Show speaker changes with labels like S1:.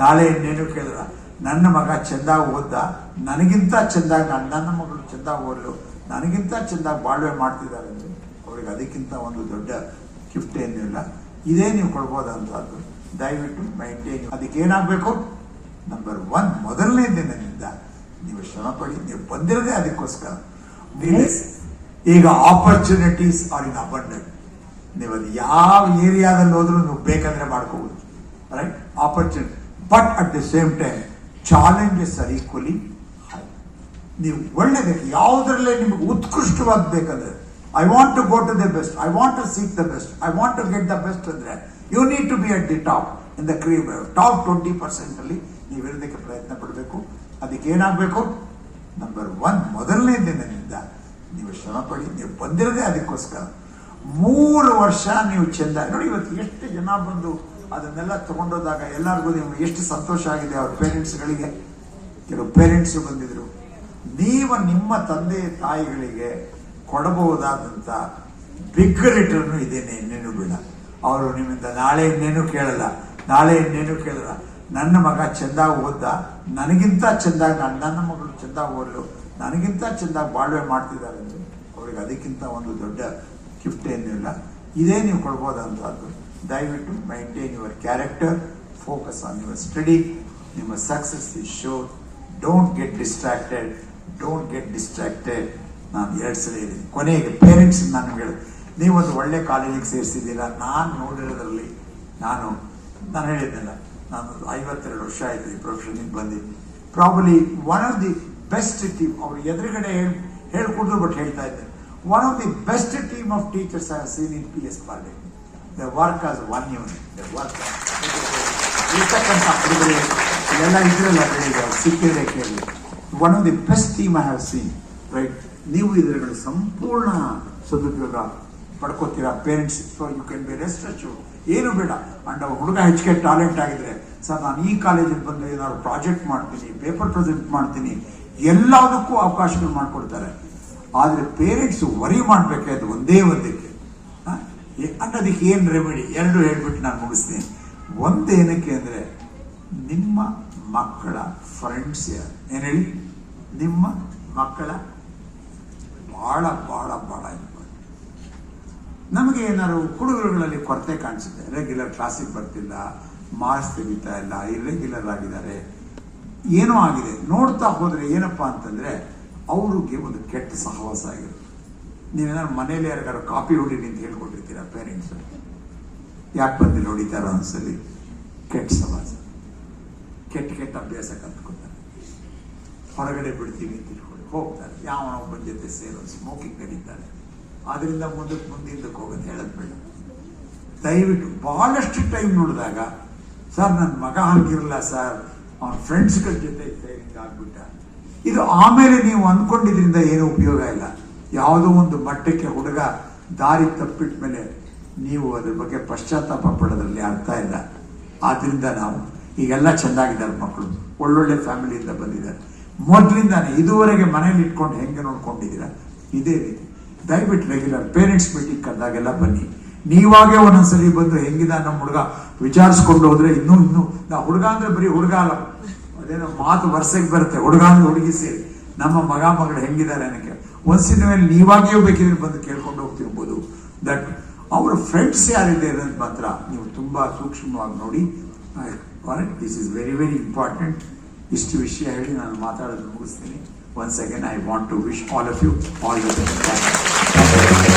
S1: ನಾಳೆ ಇನ್ನೇನು ಕೇಳಿದ್ರ ನನ್ನ ಮಗ ಚೆಂದಾಗಿ ಓದ್ದ, ನನಗಿಂತ ಚೆಂದಾಗಿ ನನ್ನ ಮಗಳು ಚೆಂದಾಗಿ ಓದಲು, ನನಗಿಂತ ಚೆಂದಾಗಿ ಬಾಳ್ವೆ ಮಾಡ್ತಿದ್ದಾರೆ ಅಂದರೆ ಅವ್ರಿಗೆ ಅದಕ್ಕಿಂತ ಒಂದು ದೊಡ್ಡ ಗಿಫ್ಟ್ ಏನಿಲ್ಲ. ಇದೇ ನೀವು ಕೊಡ್ಬೋದಂತದ್ದು. ದಯವಿಟ್ಟು ಮೈಂಟೈನ್. ಅದಕ್ಕೆ ಏನಾಗಬೇಕು? ನಂಬರ್ 1 ಮೊದಲನೇ ದಿನದಿಂದ ನೀವು ಶ್ರಮ ಪಡಿ. ನೀವು ಬಂದಿರೋದೇ ಅದಕ್ಕೋಸ್ಕರ. ಈಗ ಆಪರ್ಚುನಿಟೀಸ್ ಆರ್ ಇನ್ ಅಬಂಡೆಂಟ್. ನೀವು ಅದು ಯಾವ ಏರಿಯಾದಲ್ಲಿ ಹೋದ್ರೂ ನೀವು ಬೇಕಂದ್ರೆ ಮಾಡ್ಕೋಬಹುದು, right? Opportunity. But at the same time challenges are equally high. ನೀವು ಒಳ್ಳೆದಕ್ಕೆ ಯಾವುದರಲ್ಲೇ ನಿಮಗೆ ಉತ್ಕೃಷ್ಟವಾದ ಬೇಕಂದ್ರೆ, I want to go to the best, I want to seek the best, I want to get the best ಅಂದ್ರೆ you need to be at the top in the top 20% ಅಲ್ಲಿ ನೀವು ಇರೋದಕ್ಕೆ ಪ್ರಯತ್ನ ಪಡಬೇಕು. ಅದಕ್ಕೆ ಏನಾಗಬೇಕು? ನಂಬರ್ 1 ಮೊದಲನೇ ದಿನದಿಂದ ನೀವು ಶ್ರಮ ಪಡಿ. ನೀವು ಬಂದಿರೋದೇ ಅದಕ್ಕೋಸ್ಕರ. 3 ವರ್ಷ ನೀವು ಚೆಂದ ನೋಡಿ. ಇವತ್ತು ಎಷ್ಟು ಜನ ಬಂದು ಅದನ್ನೆಲ್ಲ ತಗೊಂಡೋದಾಗ ಎಲ್ಲರಿಗೂ ನೀವು ಎಷ್ಟು ಸಂತೋಷ ಆಗಿದೆ. ಅವ್ರ ಪೇರೆಂಟ್ಸ್ಗಳಿಗೆ, ಕೆಲವು ಪೇರೆಂಟ್ಸ್ ಬಂದಿದ್ರು. ನೀವು ನಿಮ್ಮ ತಂದೆ ತಾಯಿಗಳಿಗೆ ಕೊಡಬಹುದಾದಂಥ ಬಿಗ್ ರಿಟರ್ನ್ ಇದೇನೆ, ಇನ್ನೇನು ಬೇಡ. ಅವರು ನಿಮ್ಮಿಂದ ನಾಳೆ ಇನ್ನೇನು ಕೇಳಲ್ಲ, ನಾಳೆ ಇನ್ನೇನು ಕೇಳಲ್ಲ. ನನ್ನ ಮಗ ಚೆಂದಾಗಿ ಓದ್ದ, ನನಗಿಂತ ಚೆಂದಾಗಿ ನನ್ನ ಮಗಳು ಚೆಂದಾಗಿ ಓದಲು, ನನಗಿಂತ ಚೆಂದಾಗಿ ಬಾಳ್ವೆ ಮಾಡ್ತಿದ್ದಾರೆ ಅಂದರೆ ಅವ್ರಿಗೆ ಅದಕ್ಕಿಂತ ಒಂದು ದೊಡ್ಡ ಗಿಫ್ಟ್ ಏನಿಲ್ಲ. ಇದೇ ನೀವು ಕೊಡ್ಬೋದಂತದ್ದು. ದಯವಿಟ್ಟು maintain your character, focus on your study. ನಿಮ್ಮ success is sure. Don't get distracted. ನಾನು 2 ಸಲ ಇದ್ದೀನಿ. ಕೊನೆಗೆ ಪೇರೆಂಟ್ಸ್ ನಾನು ಹೇಳಿದೆ, ನೀವೊಂದು ಒಳ್ಳೆ ಕಾಲೇಜಿಗೆ ಸೇರಿಸಿದ್ದೀರಾ. ನಾನು ನೋಡಿರೋದ್ರಲ್ಲಿ ನಾನು ಹೇಳಿದ್ನಲ್ಲ, ನಾನು 52 ವರ್ಷ ಆಯಿತು ಈ ಪ್ರೊಫೆಷನ್ಗೆ ಬಂದಿದ್ದೀನಿ. Probably one of the best team. ಅವ್ರು ಎದುರುಗಡೆ ಹೇಳ್ಕೊಡ್ರು, ಬಟ್ ಹೇಳ್ತಾ ಇದ್ದಾರೆ, one of the best team of teachers I have seen in PS Polytechnic. The work as one unit. The work ಇರ್ತಕ್ಕಂಥ ಹುಡುಗರು ಇಲ್ಲೆಲ್ಲ ಇದ್ರಲ್ಲ ಬೆಳಿಗ್ಗೆ ಸಿಕ್ಕಿದ್ರೆ ಕೇಳಿ. One of the best team I have seen, right? ನೀವು ಇದರಲ್ಲಿ ಸಂಪೂರ್ಣ ಸದುಪಯೋಗ ಪಡ್ಕೋತೀರಾ parents. So you can be rest assured. ಏನು ಬೇಡ. ಅಂಡ್ ಹುಡುಗ ಹೆಚ್ಚಿಗೆ ಟ್ಯಾಲೆಂಟ್ ಆಗಿದ್ರೆ, ಸರ್ ನಾನು ಈ ಕಾಲೇಜಿಗೆ ಬಂದು ಏನಾದ್ರು ಪ್ರಾಜೆಕ್ಟ್ ಮಾಡ್ತೀನಿ, ಪೇಪರ್ ಪ್ರೆಸೆಂಟ್ ಮಾಡ್ತೀನಿ, ಎಲ್ಲದಕ್ಕೂ ಅವಕಾಶಗಳು ಮಾಡಿಕೊಡ್ತಾರೆ. ಆದರೆ ಪೇರೆಂಟ್ಸ್ ವರಿ ಮಾಡಬೇಕಾಯ್ತು ಒಂದೇ ಒಂದಕ್ಕೆ. ಅನ್ನೋದಕ್ಕೆ ಏನು ರೆಮಿಡಿ? 2 ಹೇಳ್ಬಿಟ್ಟು ನಾನು ಮುಗಿಸ್ತೀನಿ. ಒಂದೇನಕ್ಕೆ ಅಂದರೆ, ನಿಮ್ಮ ಮಕ್ಕಳ ಫ್ರೆಂಡ್ಸ್ ಯಾರು? ಏನು ಹೇಳಿ? ನಿಮ್ಮ ಮಕ್ಕಳ ಭಾಳ ಭಾಳ ಭಾಳ ಇಂಪಾರ್ಟೆಂಟ್. ನಮಗೆ ಏನಾದ್ರು ಹುಡುಗರುಗಳಲ್ಲಿ ಕೊರತೆ ಕಾಣಿಸುತ್ತೆ. ರೆಗ್ಯುಲರ್ ಕ್ಲಾಸಿಗೆ ಬರ್ತಿಲ್ಲ, ಮಾರ್ಕ್ಸ್ ತೆಗಿತಾ ಇಲ್ಲ, ಇರ್ರೆಗ್ಯುಲರ್ ಆಗಿದ್ದಾರೆ, ಏನೋ ಆಗಿದೆ. ನೋಡ್ತಾ ಹೋದರೆ ಏನಪ್ಪಾ ಅಂತಂದ್ರೆ ಅವ್ರಿಗೆ ಒಂದು ಕೆಟ್ಟ ಸಹವಾಸ ಆಗಿದೆ. ನೀವೇನಾದ್ರು ಮನೇಲಿ ಯಾರಿಗಾರು ಕಾಪಿ ಹೊಡೀರಿ ಅಂತ ಹೇಳ್ಕೊಟ್ಟಿರ್ತೀರಾ ಪೇರೆಂಟ್ಸ್. ಯಾಕೆ ಬಂದಿಲ್ಲ ಹೊಡಿತಾರೋ ಅನ್ಸಲಿ. ಕೆಟ್ಟ ಸಹವಾಸ, ಕೆಟ್ಟ ಅಭ್ಯಾಸ ಕಲ್ತ್ಕೊತಾರೆ. ಹೊರಗಡೆ ಬಿಡ್ತೀವಿ ಅಂತ ಇಟ್ಕೊಂಡು ಹೋಗ್ತಾರೆ, ಯಾವನೊಬ್ಬನ ಜೊತೆ ಸೇರೋ ಸ್ಮೋಕಿಂಗ್ ಕರೀತಾರೆ. ಅದರಿಂದ ಮುಂದಕ್ಕೆ ಹೋಗೋದು ಹೇಳೋದು ಬೇಡ. ದಯವಿಟ್ಟು ಬಹಳಷ್ಟು ಟೈಮ್ ನೋಡಿದಾಗ, ಸರ್ ನನ್ನ ಮಗ ಹಂಗಿರಲ್ಲ ಸರ್, ಅವನ ಫ್ರೆಂಡ್ಸ್ಗಳ ಜೊತೆ ಸೇರಿಂಗ್ ಆಗ್ಬಿಟ್ಟ. ಇದು ಆಮೇಲೆ ನೀವು ಅಂದ್ಕೊಂಡಿದ್ರಿಂದ ಏನು ಉಪಯೋಗ ಇಲ್ಲ. ಯಾವುದೋ ಒಂದು ಮಟ್ಟಕ್ಕೆ ಹುಡುಗ ದಾರಿ ತಪ್ಪಿಟ್ಟ ಮೇಲೆ ನೀವು ಅದ್ರ ಬಗ್ಗೆ ಪಶ್ಚಾತ್ತಾಪ ಪಡೋದ್ರಲ್ಲಿ ಅರ್ಥ ಇಲ್ಲ. ಆದ್ರಿಂದ ನಾವು ಈಗೆಲ್ಲ ಚೆಂದಾಗಿದ್ದಾರೆ ಮಕ್ಕಳು, ಒಳ್ಳೊಳ್ಳೆ ಫ್ಯಾಮಿಲಿಯಿಂದ ಬಂದಿದ್ದಾರೆ. ಮೊದಲಿಂದಾನೆ ಇದುವರೆಗೆ ಮನೇಲಿ ಇಟ್ಕೊಂಡು ಹೆಂಗೆ ನೋಡ್ಕೊಂಡಿದ್ದೀರಾ, ಇದೇ ರೀತಿ. ದಯವಿಟ್ಟು ರೆಗ್ಯುಲರ್ ಪೇರೆಂಟ್ಸ್ ಮೀಟಿಂಗ್ ಕರೆದಾಗೆಲ್ಲ ಬನ್ನಿ. ನೀವಾಗೇ ಒಂದೊಂದ್ಸಲಿ ಬಂದು ಹೆಂಗಿದ ನಮ್ಮ ಹುಡುಗ ವಿಚಾರಿಸ್ಕೊಂಡು ಹೋದ್ರೆ ಇನ್ನೂ ನಾ ಹುಡುಗ ಅಂದ್ರೆ ಬರೀ ಹುಡುಗ ಅಲ್ಲ, ಅದೇನೋ ಮಾತು ವರ್ಷಕ್ಕೆ ಬರುತ್ತೆ, ಹುಡುಗ ಅಂದ್ರೆ ಹುಡುಗಿ ಸೇರಿ ನಮ್ಮ ಮಗಳು ಹೆಂಗಿದ್ದಾರೆ ಅನ್ನಕ್ಕೆ ಒಂದ್ಸಿನ ಮೇಲೆ ನೀವಾಗೇ ಬೇಕಿದ್ರೆ ಬಂದು ಕೇಳ್ಕೊಂಡು ಹೋಗ್ತಿರ್ಬೋದು. ದಟ್ ಅವರ ಫ್ರೆಂಡ್ಸ್ ಯಾರಿದೆ ಅನ್ನೋದು ಮಾತ್ರ ನೀವು ತುಂಬಾ ಸೂಕ್ಷ್ಮವಾಗಿ ನೋಡಿ. This is very very important. ಇಷ್ಟು ವಿಷಯ ಹೇಳಿ ನಾನು ಮಾತಾಡೋದು ಮುಗಿಸ್ತೀನಿ. Once again, I want to wish all of you all the best.